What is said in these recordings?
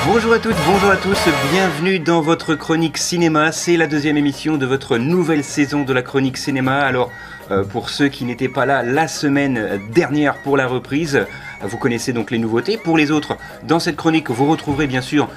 Bonjour à toutes, bonjour à tous, bienvenue dans votre chronique cinéma. C'est la deuxième émission de votre nouvelle saison de la chronique cinéma. Alors, pour ceux qui n'étaient pas là la semaine dernière pour la reprise, vous connaissez donc les nouveautés. Pour les autres, dans cette chronique, vous retrouverez bien sûr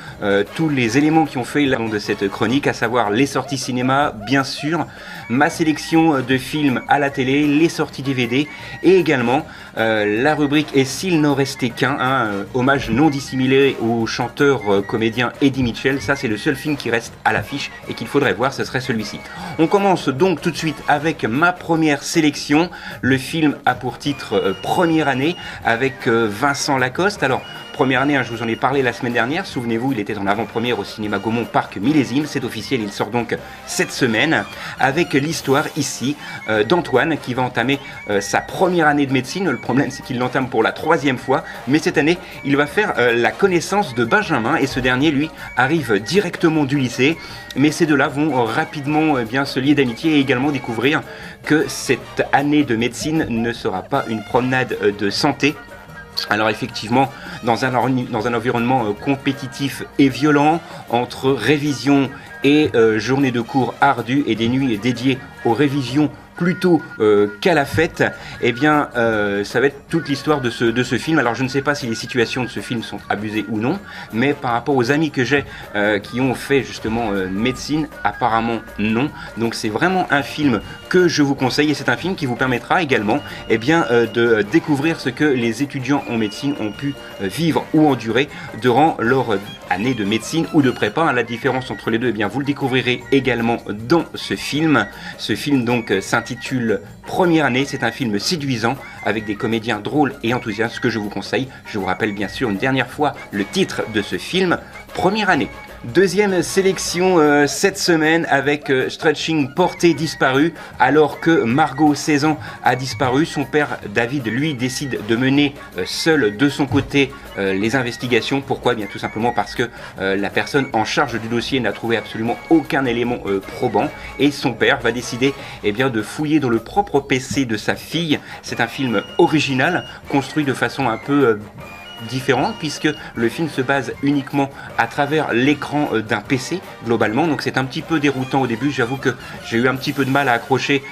tous les éléments qui ont fait le nom de cette chronique, à savoir les sorties cinéma, bien sûr, ma sélection de films à la télé, les sorties DVD et également la rubrique « Et s'il n'en restait qu'un », hommage non dissimulé au chanteur comédien Eddie Mitchell. Ça, c'est le seul film qui reste à l'affiche et qu'il faudrait voir, ce serait celui-ci. On commence donc tout de suite avec ma première sélection. Le film a pour titre Première année avec Vincent Lacoste. Alors, Première année, je vous en ai parlé la semaine dernière, souvenez-vous, il était en avant-première au cinéma Gaumont Parc Millésime, c'est officiel, il sort donc cette semaine, avec l'histoire ici d'Antoine qui va entamer sa première année de médecine. Le problème c'est qu'il l'entame pour la 3e fois, mais cette année il va faire la connaissance de Benjamin, et ce dernier lui arrive directement du lycée, mais ces deux-là vont rapidement se lier d'amitié et également découvrir que cette année de médecine ne sera pas une promenade de santé. Alors effectivement, dans un environnement compétitif et violent, entre révision et journées de cours ardues et des nuits dédiées aux révisions plutôt qu'à la fête, eh bien ça va être toute l'histoire de ce film. Alors je ne sais pas si les situations de ce film sont abusées ou non, mais par rapport aux amis que j'ai qui ont fait justement médecine, apparemment non. Donc c'est vraiment un film que je vous conseille, et c'est un film qui vous permettra également de découvrir ce que les étudiants en médecine ont pu vivre ou endurer durant leur année de médecine ou de prépa. La différence entre les deux, vous le découvrirez également dans ce film. Ce film donc s'intitule Première année, c'est un film séduisant avec des comédiens drôles et enthousiastes que je vous conseille. Je vous rappelle bien sûr une dernière fois le titre de ce film, Première année. Deuxième sélection cette semaine avec Stretching porté disparu. Alors que Margot, 16 ans, a disparu, son père David, lui, décide de mener seul de son côté les investigations. Pourquoi ? Bien tout simplement parce que la personne en charge du dossier n'a trouvé absolument aucun élément probant, et son père va décider de fouiller dans le propre PC de sa fille. C'est un film original, construit de façon un peu différente, puisque le film se base uniquement à travers l'écran d'un PC globalement, donc c'est un petit peu déroutant au début. J'avoue que j'ai eu un petit peu de mal à accrocher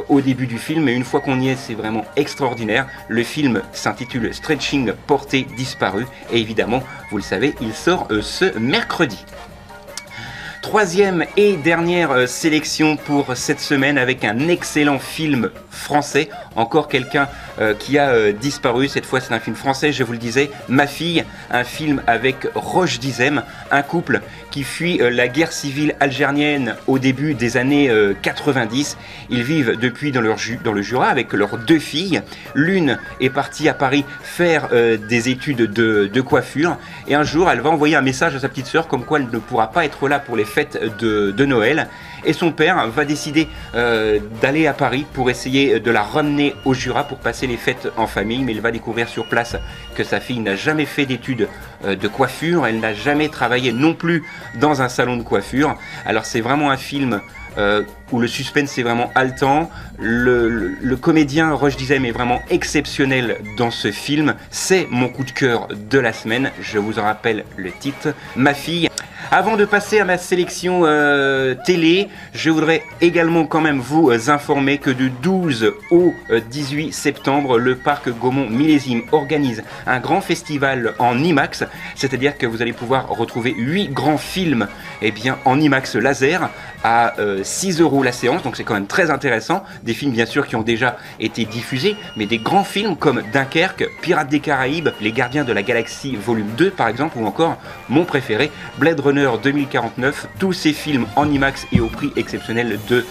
au début du film, mais une fois qu'on y est, c'est vraiment extraordinaire. Le film s'intitule Stretching porté disparu, et évidemment, vous le savez, il sort ce mercredi. Troisième et dernière sélection pour cette semaine avec un excellent film français. Encore quelqu'un qui a disparu. Cette fois c'est un film français, je vous le disais, Ma fille, un film avec Roche Dizem, un couple qui fuit la guerre civile algérienne au début des années 90. Ils vivent depuis dans le Jura avec leurs 2 filles. L'une est partie à Paris faire des études de coiffure, et un jour elle va envoyer un message à sa petite sœur comme quoi elle ne pourra pas être là pour les fêtes de Noël, et son père va décider d'aller à Paris pour essayer de la ramener au Jura pour passer les fêtes en famille, mais il va découvrir sur place que sa fille n'a jamais fait d'études de coiffure, elle n'a jamais travaillé non plus dans un salon de coiffure. Alors c'est vraiment un film où le suspense est vraiment haletant. Le comédien Roche Dizem est vraiment exceptionnel dans ce film. C'est mon coup de cœur de la semaine. Je vous en rappelle le titre, Ma fille. Avant de passer à ma sélection télé, je voudrais également quand même vous informer que du 12 au 18 septembre, le parc Gaumont Millésime organise un grand festival en IMAX, c'est-à-dire que vous allez pouvoir retrouver 8 grands films en IMAX laser à 6 € la séance, donc c'est quand même très intéressant. Des films bien sûr qui ont déjà été diffusés, mais des grands films comme Dunkerque, Pirates des Caraïbes, Les Gardiens de la Galaxie volume 2 par exemple, ou encore mon préféré, Blade Runner 2049, tous ces films en IMAX et au prix exceptionnel de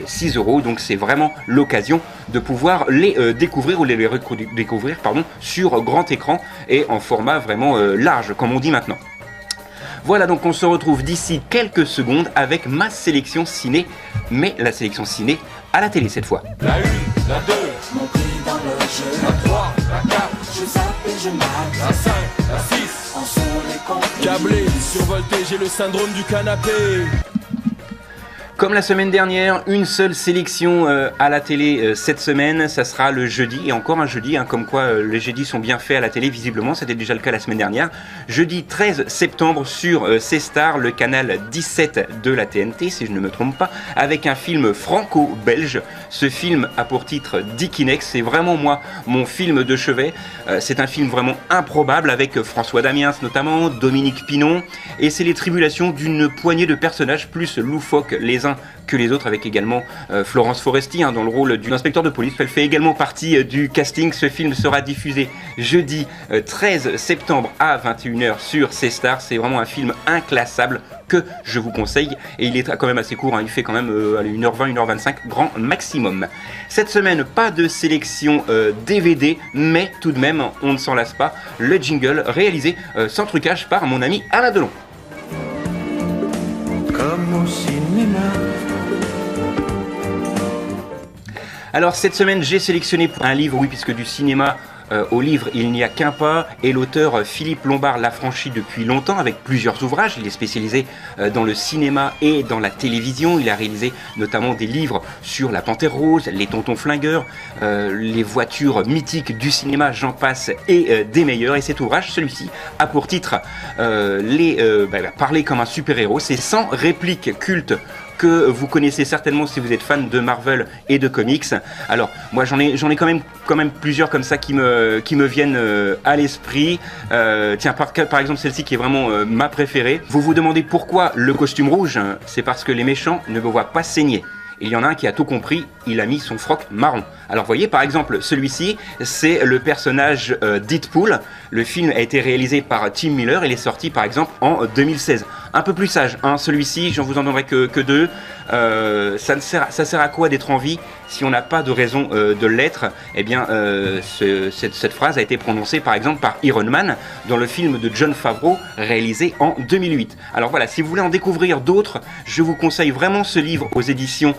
6 €, donc c'est vraiment l'occasion de pouvoir les découvrir ou les redécouvrir sur grand écran et en format vraiment large comme on dit maintenant. Voilà, donc on se retrouve d'ici quelques secondes avec ma sélection ciné, mais la sélection ciné à la télé cette fois. La 1, la 2, mon prix dans le jeu. La 3, la 4, je zappe et je mate. La 5, la 6, en sont les comptes. Câblé, survolté, j'ai le syndrome du canapé. Comme la semaine dernière, une seule sélection à la télé cette semaine, ça sera le jeudi, et encore un jeudi, comme quoi les jeudis sont bien faits à la télé visiblement, c'était déjà le cas la semaine dernière. Jeudi 13 septembre sur C-Star, le canal 17 de la TNT, si je ne me trompe pas, avec un film franco-belge. Ce film a pour titre Dickinex, c'est vraiment moi, mon film de chevet. C'est un film vraiment improbable avec François Damiens notamment, Dominique Pinon, et c'est les tribulations d'une poignée de personnages plus loufoques les uns que les autres, avec également Florence Foresti dans le rôle d'une inspecteur de police. Elle fait également partie du casting. Ce film sera diffusé jeudi 13 septembre à 21h sur C-Star. C'est vraiment un film inclassable que je vous conseille, et il est quand même assez court, il fait quand même 1h20, 1h25 grand maximum. Cette semaine, pas de sélection DVD, mais tout de même, on ne s'en lasse pas, le jingle réalisé sans trucage par mon ami Alain Delon. Comme au cinéma. Alors cette semaine, j'ai sélectionné un livre, oui, puisque du cinéma au livre il n'y a qu'un pas, et l'auteur Philippe Lombard l'a franchi depuis longtemps avec plusieurs ouvrages. Il est spécialisé dans le cinéma et dans la télévision. Il a réalisé notamment des livres sur la Panthère Rose, les Tontons Flingueurs, les voitures mythiques du cinéma, j'en passe, et des meilleurs. Et cet ouvrage, celui-ci, a pour titre Parler comme un super-héros. C'est 100 répliques cultes que vous connaissez certainement si vous êtes fan de Marvel et de comics. Alors moi j'en ai quand même plusieurs comme ça qui me viennent à l'esprit. Tiens, par exemple celle-ci qui est vraiment ma préférée. Vous vous demandez pourquoi le costume rouge? C'est parce que les méchants ne me voient pas saigner. Il y en a un qui a tout compris, il a mis son froc marron. Alors voyez par exemple celui-ci, c'est le personnage Deadpool. Le film a été réalisé par Tim Miller, il est sorti par exemple en 2016. Un peu plus sage, celui-ci, j'en vous en donnerai que deux. Ça sert à quoi d'être en vie si on n'a pas de raison de l'être? Eh bien, cette phrase a été prononcée par exemple par Iron Man dans le film de Jon Favreau réalisé en 2008. Alors voilà, si vous voulez en découvrir d'autres, je vous conseille vraiment ce livre aux éditions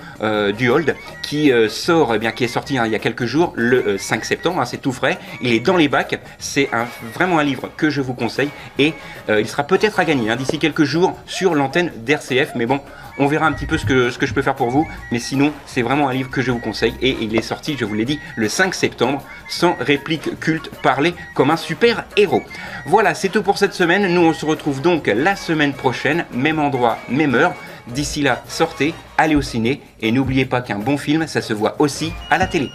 du Hold qui est sorti il y a quelques jours, le 5 septembre, c'est tout frais. Il est dans les bacs, c'est vraiment un livre que je vous conseille, et il sera peut-être à gagner d'ici quelques jours sur l'antenne d'RCF, mais bon, on verra un petit peu ce que je peux faire pour vous, mais sinon c'est vraiment un livre que je vous conseille, et il est sorti, je vous l'ai dit, le 5 septembre, 100 répliques cultes, parler comme un super héros. Voilà, c'est tout pour cette semaine. Nous on se retrouve donc la semaine prochaine, même endroit, même heure. D'ici là, sortez, allez au ciné, et n'oubliez pas qu'un bon film, ça se voit aussi à la télé.